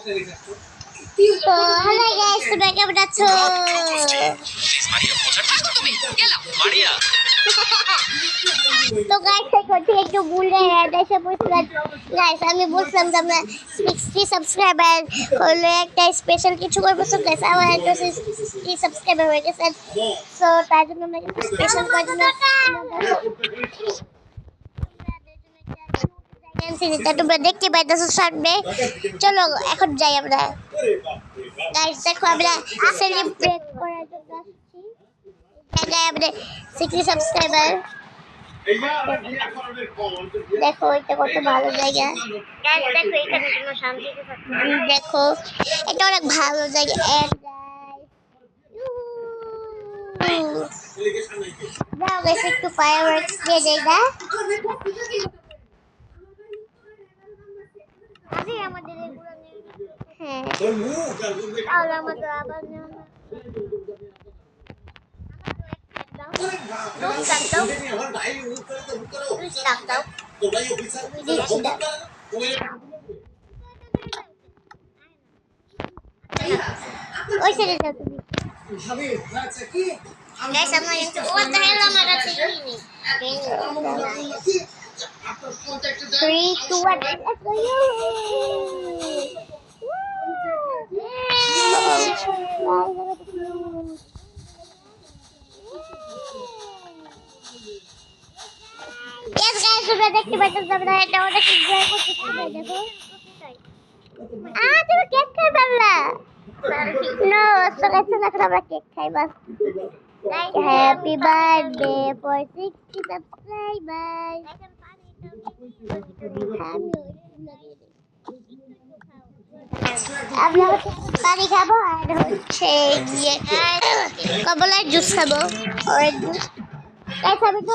তো hello guys, তোমরা কেমন আছো? তো গাইস এখন থেকে একটু ভুলে এসে বলছিলাম গাইস, আমি বলছিলাম যে আমরা 60 সাবস্ক্রাইবার হলো একটা স্পেশাল কিছু করবো। তো গাইস আমার একটা 60 সাবস্ক্রাইবার হয়ে গেছে, তো তার জন্য আমরা স্পেশাল করার জন্য তোমরা দেখতে পাইতেছো সামনে। চলো এখন যাই আমরা। গাইস দেখো আমরা সেলিব্রেট করার জন্য আসছি জায়গায় আমাদের 60 সাবস্ক্রাইবার। দেখো এটা কত ভালো জায়গা। গাইস দেখো এখানে তোমরা শান্তিতে থাকো। দেখো এটা অনেক ভালো জায়গা। এন্ড যাও গাইস একটু ফায়ারওয়ার্কস দিয়ে দেই না। আরে আমাদের এগুলো নেই। হ্যাঁ তাহলে আমাদের আবার নেওয়া না। ওই ছেড়ে যাও তুমি। Guys, I'm like, what the hell am I gonna say? 3, 2, 1, let's go! Yes, guys, তোমরা দেখতে পাচ্ছ আমরা এটা অনেক এনজয় করতেছি। দেখো তুমি কেক খাই পারলা? নো, so let's not আমরা কেক খাই বাস। Happy birthday for 60 subscribers. আমরা পানি খাবো আর হচ্ছে গিয়ে কমলার জুস খাবো। Orange juice. গাইস আমি তো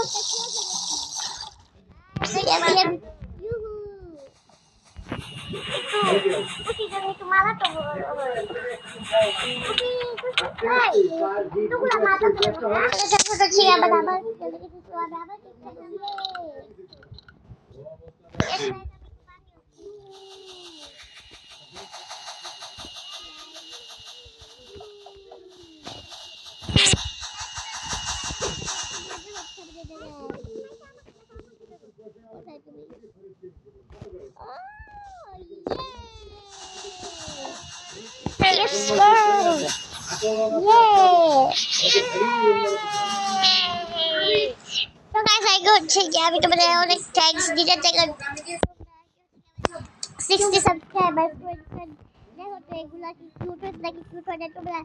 Yes, go! So guys, I go check আমি তোমাদের অনেক থ্যাঙ্কস দিতে চাই 60 সাবস্ক্রাইবার করেছেন। দেখো তো এগুলা কি কিউট হচ্ছে নাকি কিউট হয় না, তোমরা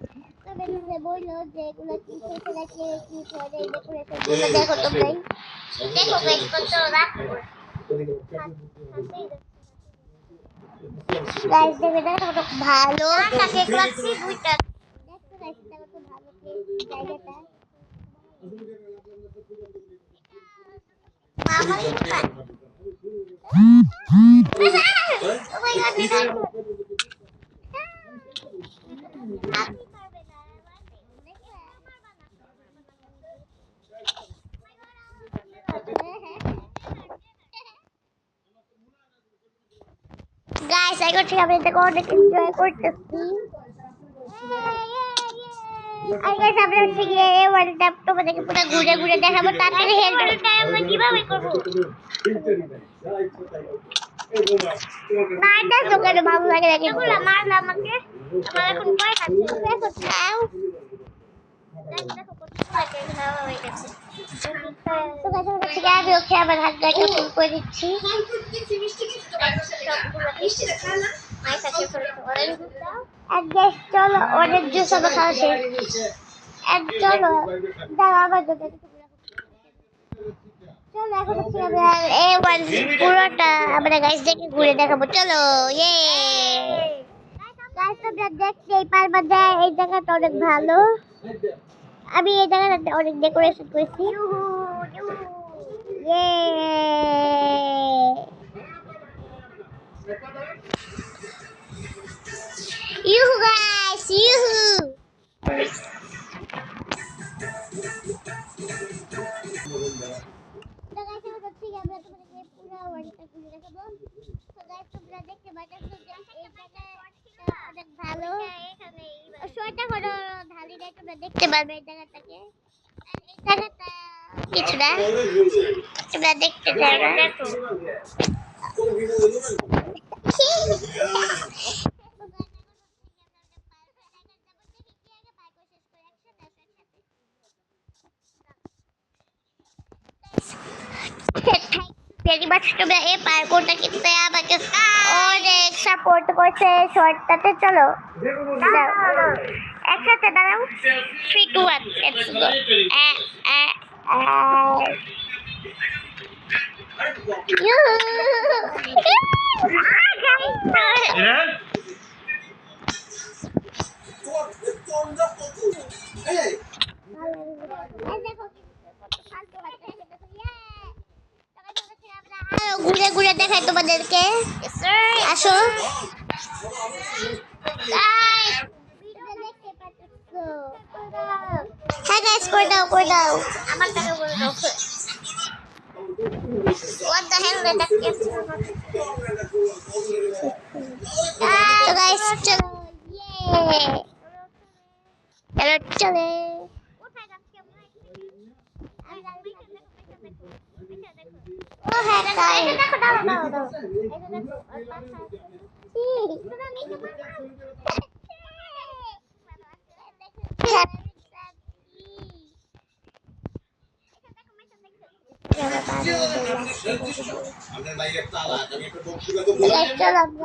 কমেন্টে বলো যে এগুলা কিউট হচ্ছে নাকি কিউট হয় না। এই ডেকোরেশনগুলো দেখো তোমরাই দেখো গাইস কত রাখো গাইস দেখো দেখো কত ভালো থাকে ক্লাসি দুইটা। দেখো গাইস এটা কত ভালো জায়গাটা। মামা oh my god guys, I got to have the god enjoy করতেছি। আর গাইস আমরা হচ্ছে গিয়ে ওয়ার্ল্ড কাপ তোমাদেরকে পুরো ঘুরে ঘুরে দেখাবো। তাড়াতাড়ি হেলটা আমরা কিভাবে করব না, এটা তোকে ভালো লাগে নাকি এগুলো মারলা আমাকে। আমার এখন ভয় খাচ্ছে। দেখো খাও দেখো কত লাগে খাওয়া হয়ে গেছে। তো গাইস আমরা হচ্ছে গিয়ে আমি ওকে আবার হাত দিয়ে ফুল করে দিচ্ছি। আর গাইস চলো অরেঞ্জ জুস আবার খাওয়া শেষ। আর চলো দাঁড়া আবার চলো এখন হচ্ছে আমরা পুরোটা আমরা গাইস দেখে ঘুরে দেখাবো। চলো ইয়ে গাইস তোমরা দেখতেই পারবা যে এই জায়গাটা অনেক ভালো। আমি এই জায়গাটাতে অনেক ডেকোরেশন করেছি। ইয়ে ইউহু গাইস ইউহু। তো গাইস আমরা হচ্ছে আমরা তোমাদেরকে পুরো ওয়ার্ল্ডটা ঘুরে দেখাবো। তো গাইস তোমরা দেখতে পাচ্ছ যে এই জায়গাটা ওইটা করো ঢালিটা তোমরা দেখতে পারবে এই জায়গাটাকে আর এই জায়গাটা কিছু না তোমরা দেখতে পারবে দেখো तेरी बात তোমরা এই পার্কটা কিনতে আমাকে অনেক সাপোর্ট করছে শর্টটাতে চলো একসাথে দাঁড়াও 3 2 1 লেটস গো ঘুরে ঘুরে দেখাই তোমাদেরকে আসো হ্যাঁ গাইস করে দাও আমার টাকা করে দাও what the hell that is so guys চলো চলো ও হ্যাঁ দেখো দাও Karena